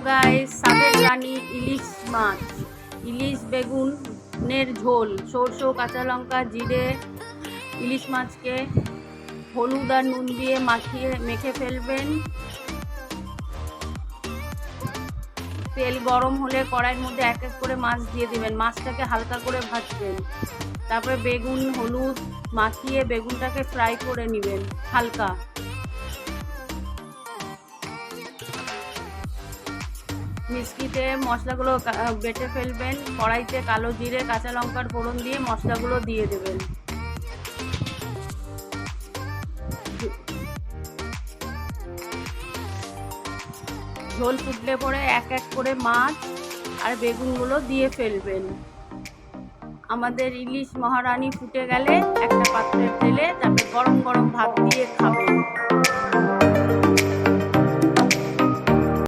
Guys, স্বাদের রানী ইলিশ মাছ, ইলিশ বেগুনের ঝোল, সরষে কাঁচা লঙ্কা জিরে ইলিশ মাছকে হলুদ আর নুন দিয়ে মেখে ফেলবেন। তেল গরম হলে কড়াইয়ের মধ্যে এক এক করে মাছ দিয়ে দিবেন, মাছটাকে হালকা করে ভাজবেন। তারপরে বেগুন হলুদ মাখিয়ে বেগুনটাকে ফ্রাই করে নেবেন হালকা। মিক্সিতে মশলাগুলো বেটে ফেলবেন। কড়াইতে কালো জিরে কাঁচা লঙ্কার ফোড়ন দিয়ে মশলাগুলো দিয়ে দেবেন। ঝোল ফুটলে পরে এক এক করে মাছ আর বেগুনগুলো দিয়ে ফেলবেন। আমাদের ইলিশ মহারানী ফুটে গেলে একটা পাত্রে ঢেলে তারপরে গরম গরম ভাত দিয়ে খাবেন।